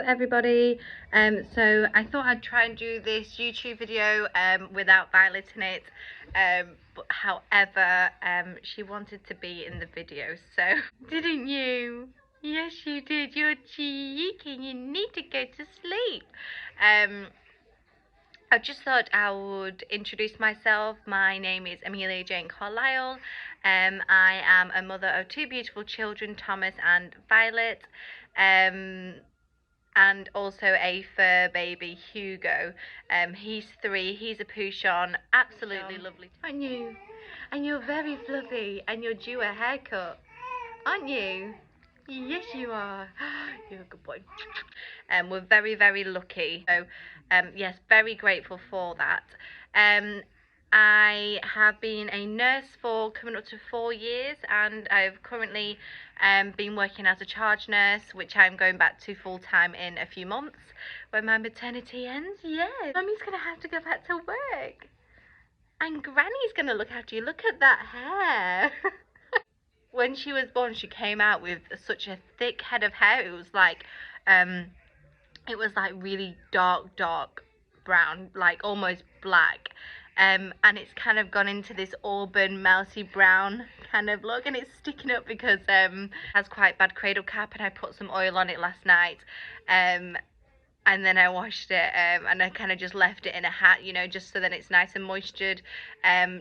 everybody. So I thought I'd try and do this YouTube video without Violet in it, but however she wanted to be in the video, so didn't you? Yes you did. You're cheeky and you need to go to sleep. I just thought I would introduce myself. My name is Amelia Jane Carlisle. I am a mother of two beautiful children, Thomas and Violet, and also a fur baby, Hugo. He's 3. He's a Pouchon, absolutely lovely. Aren't you? And you're very fluffy, and you're due a haircut, aren't you? Yes, you are. You're a good boy. We're very, very lucky. So, yes, very grateful for that. I have been a nurse for coming up to 4 years, and I've currently been working as a charge nurse, which I'm going back to full-time in a few months when my maternity ends. Yes, Mummy's going to have to go back to work. And Granny's going to look after you. Look at that hair. When she was born, she came out with such a thick head of hair. It was like really dark brown, like almost black. And it's kind of gone into this auburn, mousy brown kind of look, and it's sticking up because it has quite bad cradle cap, and I put some oil on it last night. And then I washed it, and I kind of just left it in a hat, you know, just so that it's nice and moistured,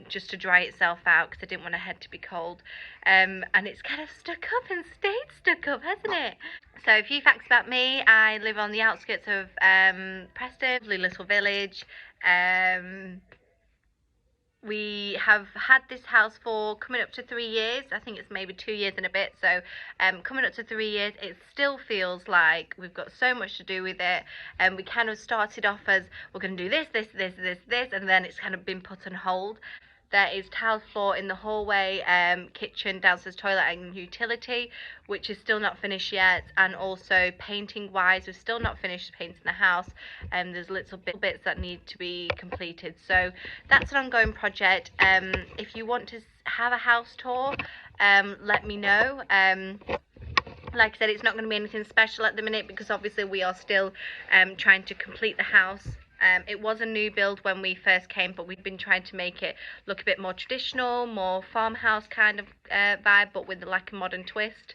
just to dry itself out, because I didn't want her head to be cold. And it's kind of stuck up and stayed stuck up, hasn't it? So a few facts about me. I live on the outskirts of Preston, lovely little village. We have had this house for coming up to 3 years. I think it's maybe 2 years and a bit. So coming up to 3 years, it still feels like we've got so much to do with it. And we kind of started off as we're going to do this, and then it's kind of been put on hold. There is tile floor in the hallway, kitchen, downstairs toilet and utility, which is still not finished yet. And also painting wise, we've still not finished painting the house, and there's little bits that need to be completed. So that's an ongoing project. If you want to have a house tour, let me know. Like I said, it's not going to be anything special at the minute, because obviously we are still trying to complete the house. It was a new build when we first came, but we've been trying to make it look a bit more traditional, more farmhouse kind of vibe, but with like a modern twist.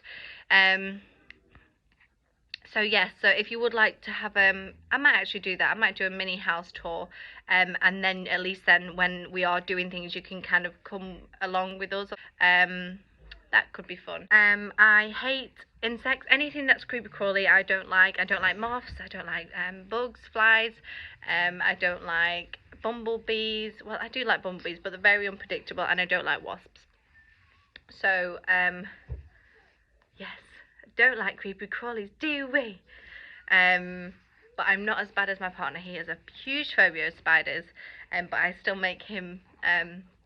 So yes, so if you would like to have I might actually do that. I might do a mini house tour, and then at least then when we are doing things, you can kind of come along with us. That could be fun. I hate insects. Anything that's creepy crawly I don't like. I don't like moths. I don't like bugs, flies. I don't like bumblebees. Well, I do like bumblebees, but they're very unpredictable, and I don't like wasps. So yes, don't like creepy crawlies, do we? But I'm not as bad as my partner. He has a huge phobia of spiders, but I still make him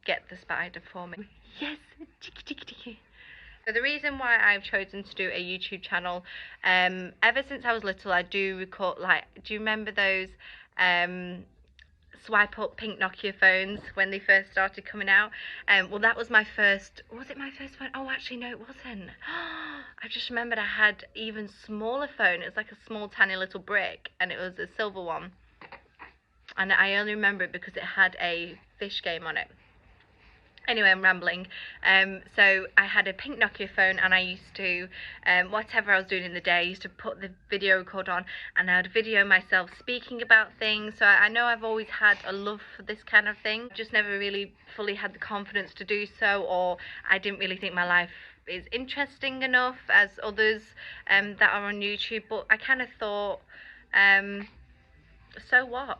get the spider for me. Yes, ticky. So the reason why I've chosen to do a YouTube channel, ever since I was little, I do record, like, do you remember those swipe up pink Nokia phones when they first started coming out? Well, that was my first, was it my first phone? Oh, actually, no, it wasn't. I just remembered I had even smaller phone. It was like a small, tiny little brick, and it was a silver one. And I only remember it because it had a fish game on it. Anyway, I'm rambling. So I had a pink Nokia phone, and I used to, whatever I was doing in the day, I used to put the video record on, and I would video myself speaking about things. So I know I've always had a love for this kind of thing, just never really fully had the confidence to do so, or I didn't really think my life is interesting enough as others that are on YouTube. But I kind of thought, so what?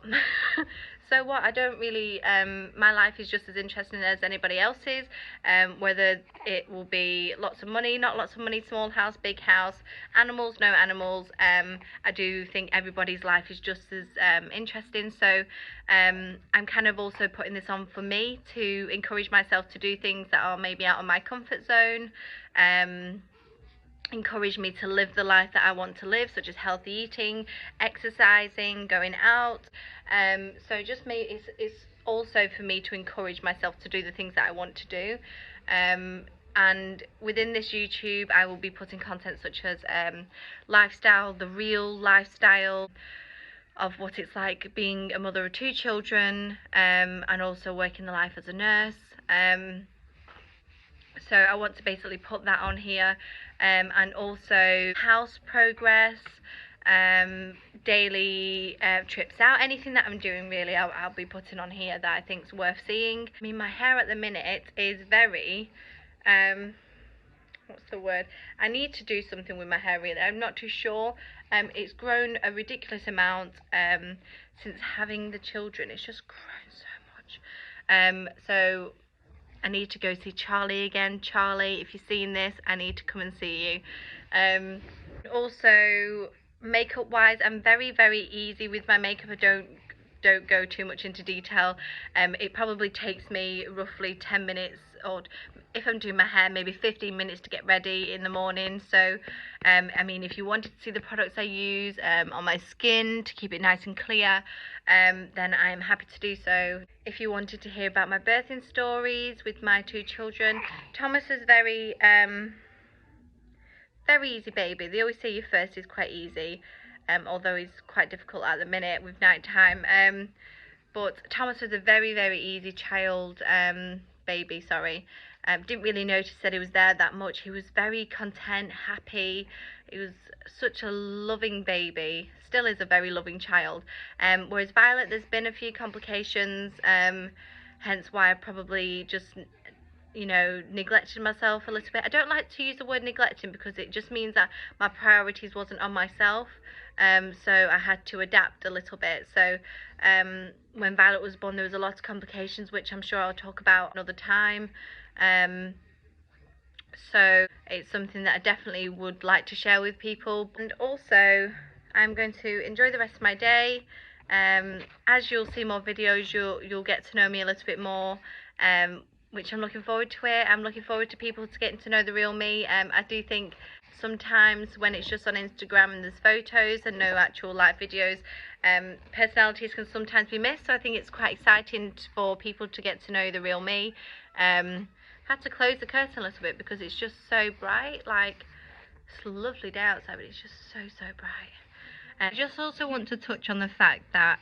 So what? I don't really, my life is just as interesting as anybody else's, whether it will be lots of money, not lots of money, small house, big house, animals, no animals. I do think everybody's life is just as interesting. So I'm kind of also putting this on for me to encourage myself to do things that are maybe out of my comfort zone, encourage me to live the life that I want to live, such as healthy eating, exercising, going out. So just it's also for me to encourage myself to do the things that I want to do. And within this YouTube, I will be putting content such as lifestyle, the real lifestyle of what it's like being a mother of 2 children, and also working the life as a nurse. So I want to basically put that on here, and also house progress, daily trips out, anything that I'm doing really, I'll be putting on here that I think's worth seeing. I mean, my hair at the minute is very what's the word, I need to do something with my hair really. I'm not too sure. It's grown a ridiculous amount since having the children. It's just grown so much. So I need to go see Charlie again. Charlie, if you're seeing this, I need to come and see you. Also, makeup wise, I'm very, very easy with my makeup. I don't go too much into detail. It probably takes me roughly 10 minutes, or if I'm doing my hair, maybe 15 minutes to get ready in the morning. So I mean, if you wanted to see the products I use on my skin to keep it nice and clear, then I'm happy to do so. If you wanted to hear about my birthing stories with my 2 children, Thomas is very easy baby. They always say your first is quite easy, although he's quite difficult at the minute with night time. But Thomas was a very, very easy child, baby, sorry. Didn't really notice that he was there that much. He was very content, happy. He was such a loving baby. Still is a very loving child. Whereas Violet, there's been a few complications, hence why I probably just, you know, neglected myself a little bit. I don't like to use the word neglecting because it just means that my priorities wasn't on myself. So I had to adapt a little bit. So when Violet was born, there was a lot of complications, which I'm sure I'll talk about another time. So it's something that I definitely would like to share with people. And also, I'm going to enjoy the rest of my day. As you'll see more videos, you'll get to know me a little bit more, which I'm looking forward to it. I'm looking forward to people to getting to know the real me. I do think sometimes when it's just on Instagram and there's photos and no actual live videos, personalities can sometimes be missed. So I think it's quite exciting for people to get to know the real me. Had to close the curtain a little bit because it's just so bright. Like, it's a lovely day outside, but it's just so bright. I just also want to touch on the fact that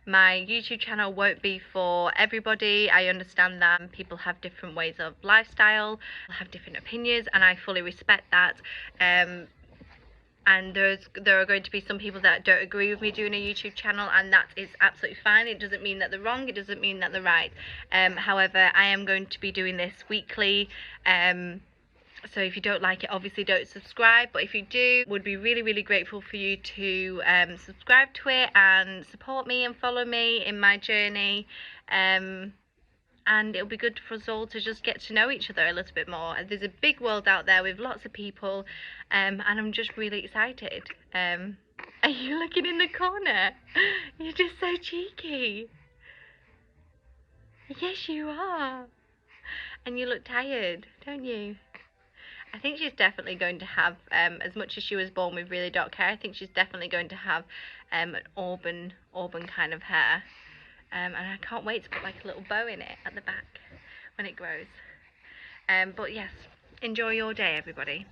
my YouTube channel won't be for everybody. I understand that people have different ways of lifestyle, have different opinions, and I fully respect that. And there are going to be some people that don't agree with me doing a YouTube channel, and that is absolutely fine. It doesn't mean that they're wrong, it doesn't mean that they're right. However, I am going to be doing this weekly. So if you don't like it, obviously don't subscribe, but if you do, would be really, really grateful for you to subscribe to it and support me and follow me in my journey. And it'll be good for us all to just get to know each other a little bit more. There's a big world out there with lots of people, and I'm just really excited. Are you looking in the corner? You're just so cheeky. Yes, you are. And you look tired, don't you? I think she's definitely going to have, as much as she was born with really dark hair, I think she's definitely going to have an auburn kind of hair. And I can't wait to put like a little bow in it at the back when it grows. But yes, enjoy your day, everybody.